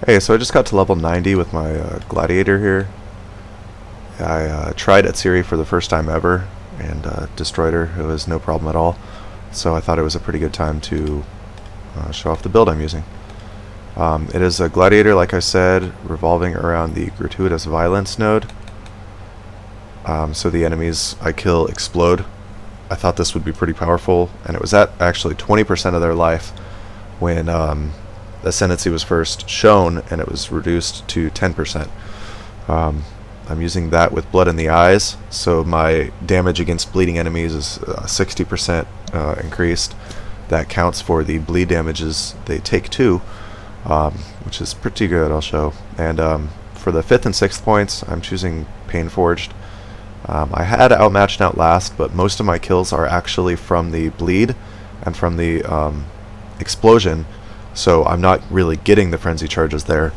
Hey, so I just got to level 90 with my Gladiator here. I tried Atziri for the first time ever and destroyed her. It was no problem at all. So I thought it was a pretty good time to show off the build I'm using. It is a Gladiator, like I said, revolving around the gratuitous violence node. So the enemies I kill explode. I thought this would be pretty powerful, and it was at actually 20% of their life when Ascendancy was first shown, and it was reduced to 10%. I'm using that with blood in the eyes, so my damage against bleeding enemies is 60% increased. That counts for the bleed damages they take too, which is pretty good, I'll show. And for the 5th and 6th points, I'm choosing Pain Forged. I had outmatched and outlast, but most of my kills are actually from the bleed and from the explosion, so I'm not really getting the frenzy charges there.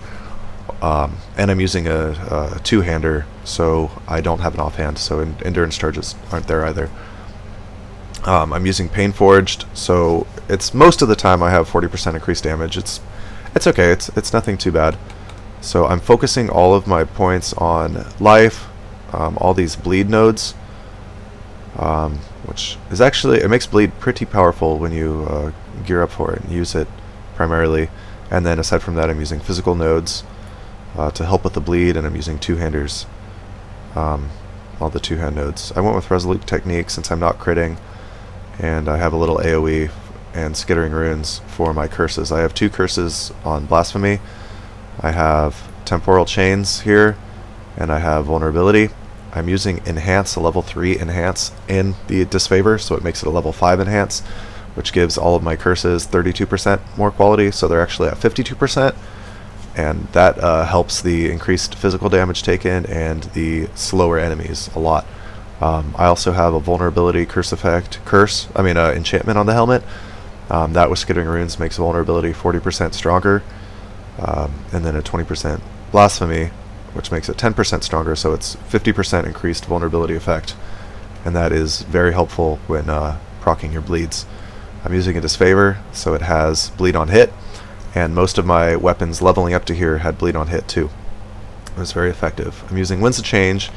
And I'm using a two-hander, so I don't have an offhand, so endurance charges aren't there either. I'm using Pain Forged, so it's most of the time I have 40% increased damage. It's okay, it's nothing too bad. So I'm focusing all of my points on life, all these bleed nodes, which is actually, it makes bleed pretty powerful when you gear up for it and use it primarily. And then aside from that, I'm using physical nodes to help with the bleed, and I'm using two-handers, all the two-hand nodes. I went with Resolute Technique since I'm not critting, and I have a little AoE and Skittering Runes for my curses. I have 2 curses on Blasphemy. I have Temporal Chains here, and I have Vulnerability. I'm using Enhance, a level 3 Enhance in the Disfavor, so it makes it a level 5 Enhance, which gives all of my curses 32% more quality, so they're actually at 52%. And that helps the increased physical damage taken and the slower enemies a lot. I also have a vulnerability enchantment on the helmet. That with Skittering Runes makes vulnerability 40% stronger, and then a 20% blasphemy, which makes it 10% stronger, so it's 50% increased vulnerability effect, and that is very helpful when proccing your bleeds. I'm using a Disfavor, so it has bleed on hit, and most of my weapons leveling up to here had bleed on hit too. It was very effective. I'm using Winds of Change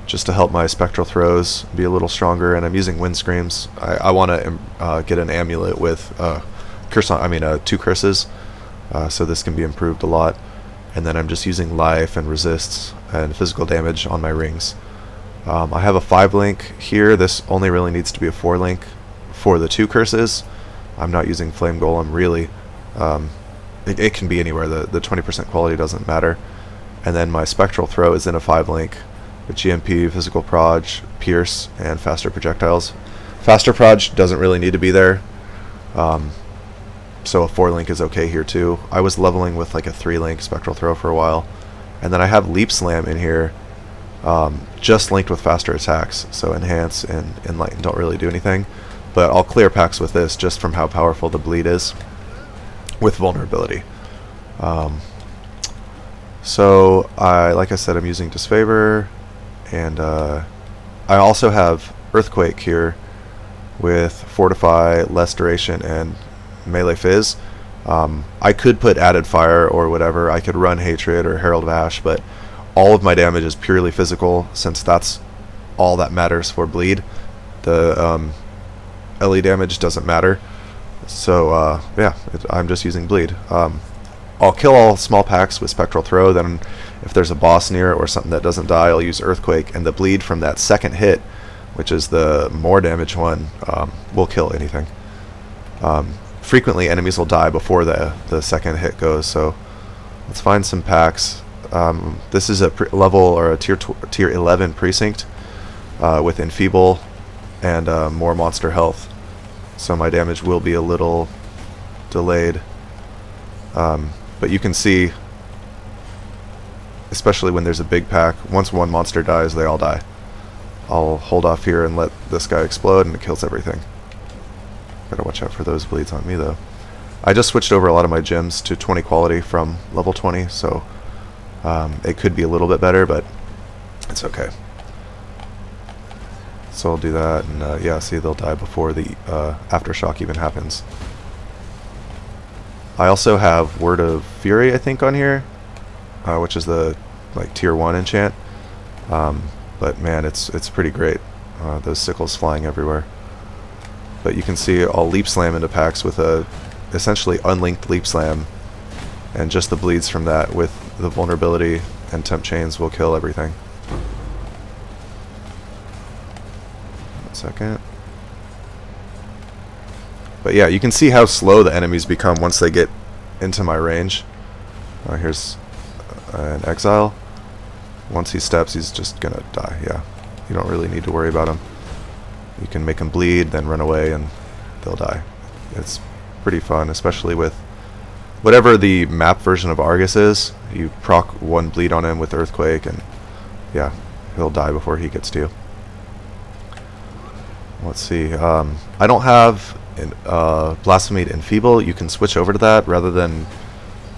just to help my spectral throws be a little stronger, and I'm using Wind Screams. I want to get an amulet with 2 curses, so this can be improved a lot. And then I'm just using life and resists and physical damage on my rings. I have a 5-link here. This only really needs to be a 4-link for the 2 curses. I'm not using Flame Golem really. It can be anywhere. The 20% quality doesn't matter. And then my Spectral Throw is in a 5-link with GMP, Physical Proj, Pierce, and Faster Projectiles. Faster Proj doesn't really need to be there, so a 4-link is okay here too. I was leveling with like a 3-link Spectral Throw for a while. And then I have Leap Slam in here, just linked with faster attacks, so Enhance and Enlighten don't really do anything. But I'll clear packs with this just from how powerful the bleed is with vulnerability. So like I said, I'm using Disfavor, and I also have Earthquake here with Fortify, Less Duration, and Melee Fizz. I could put Added Fire or whatever. I could run Hatred or Herald of Ash, but all of my damage is purely physical, since that's all that matters for bleed. The LE damage doesn't matter. So yeah, I'm just using bleed. I'll kill all small packs with Spectral Throw, then if there's a boss near or something that doesn't die, I'll use Earthquake, and the bleed from that second hit, which is the more damage one, will kill anything. Frequently enemies will die before the second hit goes, so let's find some packs. This is a level or a tier 11 precinct with Enfeeble and more monster health, so my damage will be a little delayed. But you can see, especially when there's a big pack, once one monster dies, they all die. I'll hold off here and let this guy explode, and it kills everything. Gotta watch out for those bleeds on me though. I just switched over a lot of my gems to 20 quality from level 20, so it could be a little bit better, but it's okay. So I'll do that, and yeah, see, they'll die before the aftershock even happens. I also have Word of Fury, I think, on here, which is the like tier 1 enchant. But man, it's pretty great. Those sickles flying everywhere. But you can see I'll leap slam into packs with a essentially unlinked leap slam, and just the bleeds from that with the vulnerability and temp chains will kill everything. 1 second. But yeah, you can see how slow the enemies become once they get into my range. Here's an exile. Once he steps, he's just gonna die. Yeah, you don't really need to worry about him. You can make them bleed, then run away, and they'll die. It's pretty fun, especially with whatever the map version of Argus is. You proc 1 bleed on him with Earthquake, and yeah, he'll die before he gets to you. Let's see. I don't have Blasphemy Enfeeble. You can switch over to that rather than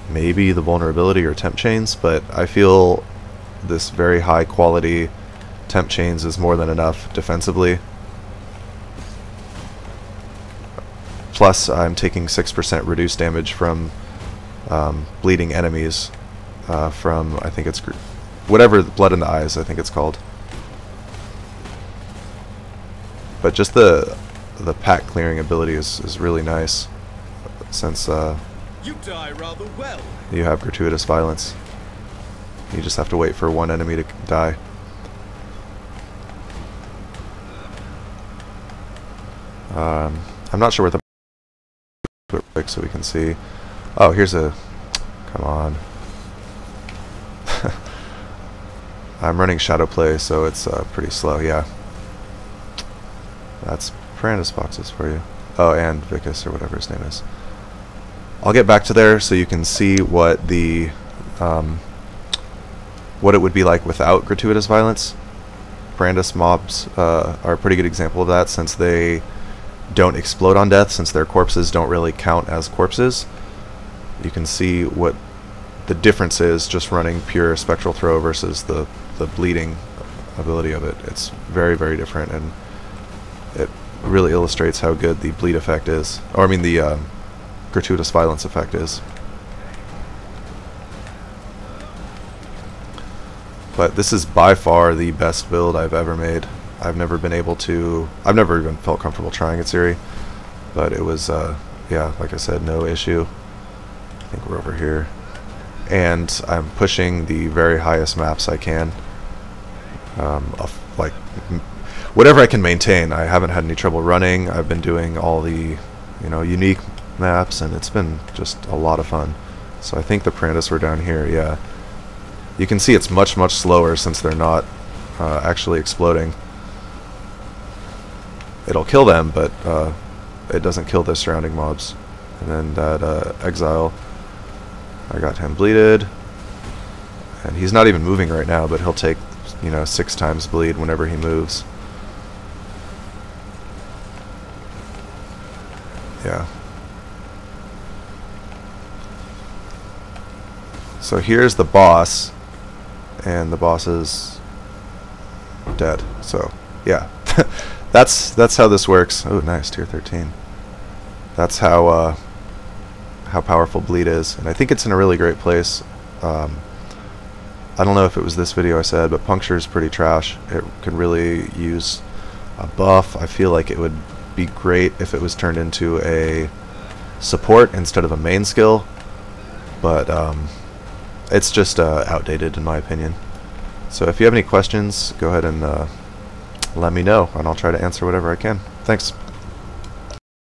maybe the vulnerability or temp chains, but I feel this very high quality temp chains is more than enough defensively. Plus, I'm taking 6% reduced damage from bleeding enemies from, I think it's whatever, Blood in the Eyes, I think it's called. But just the pack clearing ability is really nice, since you die rather well. You have gratuitous violence. You just have to wait for one enemy to die. I'm not sure where the quick so we can see. Oh, here's a. Come on. I'm running Shadow Play, so it's pretty slow. Yeah. That's Brandis boxes for you. Oh, and Vicus or whatever his name is. I'll get back to there so you can see what the what it would be like without gratuitous violence. Brandis mobs are a pretty good example of that, since they don't explode on death, since their corpses don't really count as corpses. You can see what the difference is just running pure Spectral Throw versus the bleeding ability of it. It's very, very different, and it really illustrates how good the bleed effect is. Or I mean the gratuitous violence effect is. But this is by far the best build I've ever made. I've never even felt comfortable trying Atziri, but it was, yeah, like I said, no issue. I think we're over here. And I'm pushing the very highest maps I can. Like, whatever I can maintain. I haven't had any trouble running. I've been doing all the, unique maps, and it's been just a lot of fun. So I think the Prandis were down here, yeah. You can see it's much, much slower since they're not actually exploding. It'll kill them, but it doesn't kill the surrounding mobs. And then that exile, I got him bleeded, and he's not even moving right now, but he'll take 6 times bleed whenever he moves. Yeah. So here's the boss, and the boss is dead. So yeah. That's how this works. Oh, nice, tier 13. That's how powerful bleed is, and I think it's in a really great place. I don't know if it was this video I said, but puncture is pretty trash. It can really use a buff. I feel like it would be great if it was turned into a support instead of a main skill, but it's just outdated in my opinion. So if you have any questions, go ahead and let me know, and I'll try to answer whatever I can. Thanks.